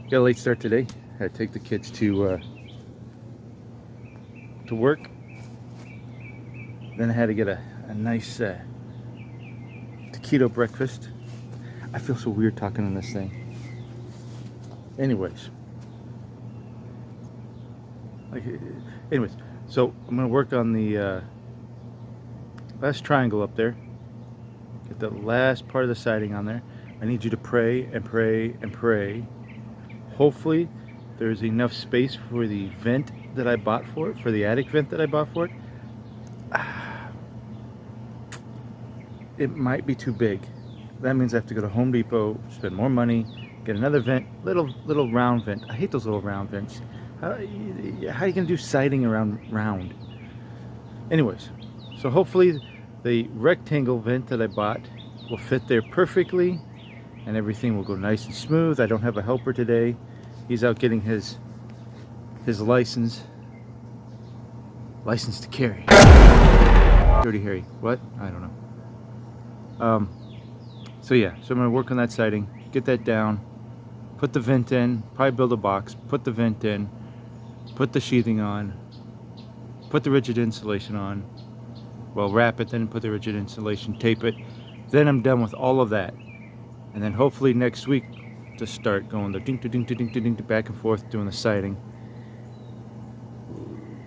Got a late start today. Had to take the kids to work. Then I had to get a nice taquito breakfast. I feel so weird talking on this thing. Anyways, so I'm gonna work on the last triangle up there. Get the last part of the siding on there. I need you to pray and pray and pray. Hopefully there's enough space for the vent that I bought for it, for the attic vent that I bought for it. It might be too big. That means I have to go to Home Depot, spend more money, get another vent, little round vent. I hate those little round vents. How are you gonna do siding around round? Anyways, so hopefully the rectangle vent that I bought will fit there perfectly and everything will go nice and smooth. I don't have a helper today. He's out getting his license to carry. Dirty Harry. What? I don't know. So yeah, so I'm gonna work on that siding, get that down, put the vent in, probably build a box, put the vent in, put the sheathing on, put the rigid insulation on, well, wrap it, then put the rigid insulation, tape it. Then I'm done with all of that. And then hopefully next week to start going the ding to ding to ding to ding to back and forth doing the siding.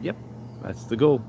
Yep, that's the goal.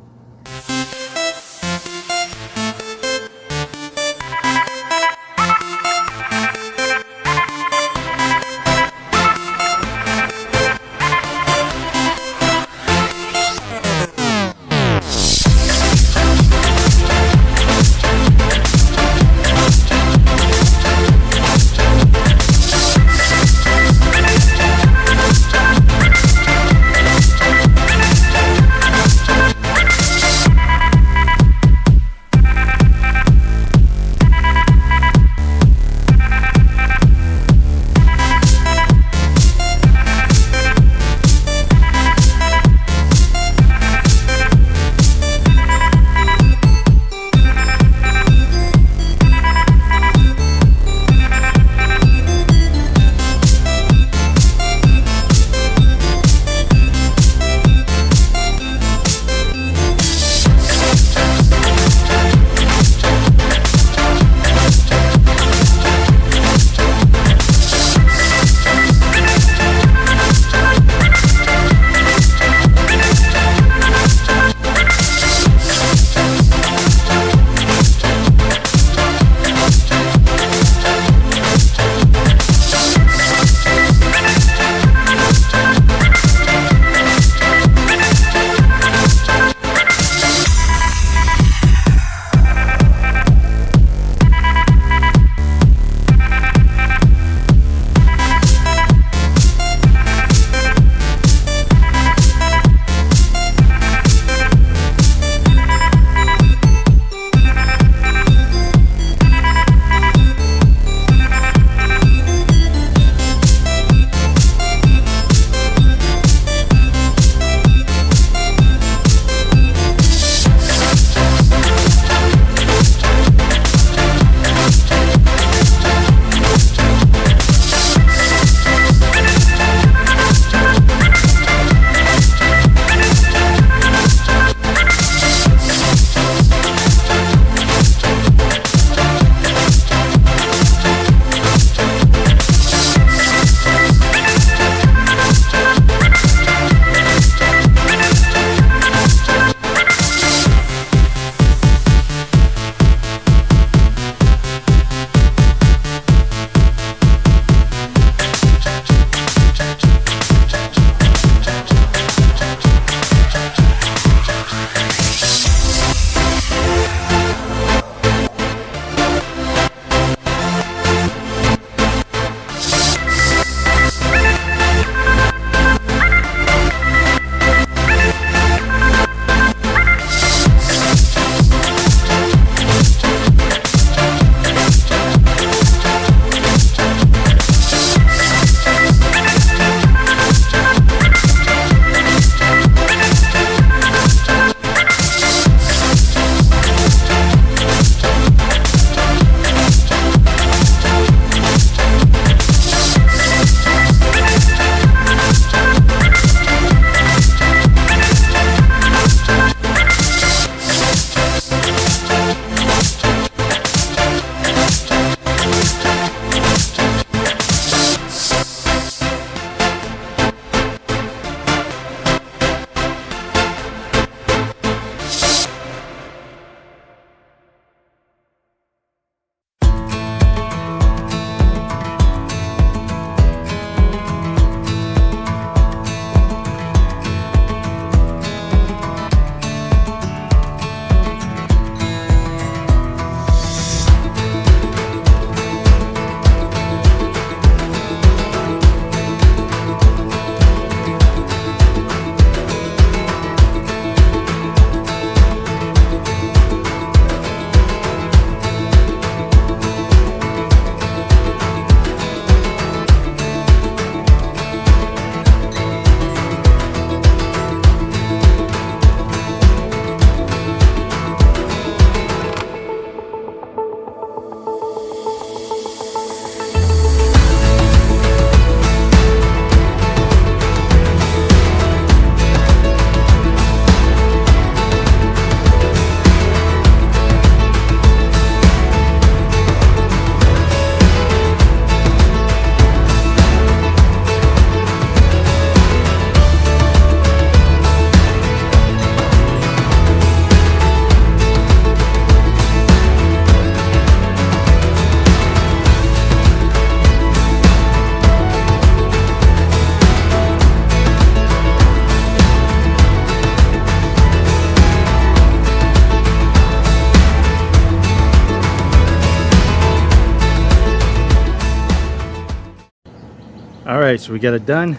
Alright, so we got it done.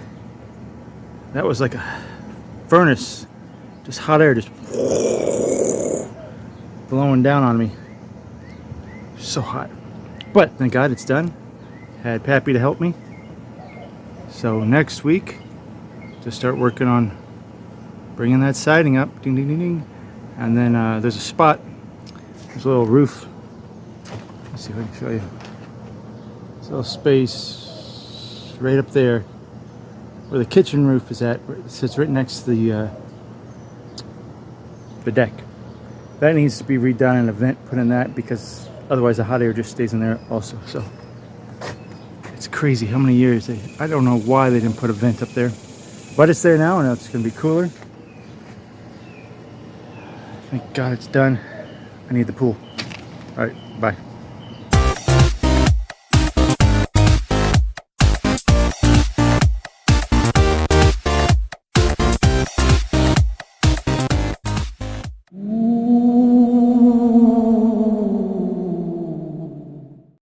That was like a furnace. Just hot air just blowing down on me. So hot. But thank God it's done. Had Pappy to help me. So next week, just start working on bringing that siding up. Ding, ding, ding, ding. And then there's a spot. There's a little roof. Let's see if I can show you. There's a little space right up there where the kitchen roof is at. It sits right next to the deck. That needs to be redone and a vent put in that, because otherwise the hot air just stays in there also. So it's crazy how many years I don't know why they didn't put a vent up there, but it's there now and it's going to be cooler. Thank God it's done. I need the pool. All right, bye.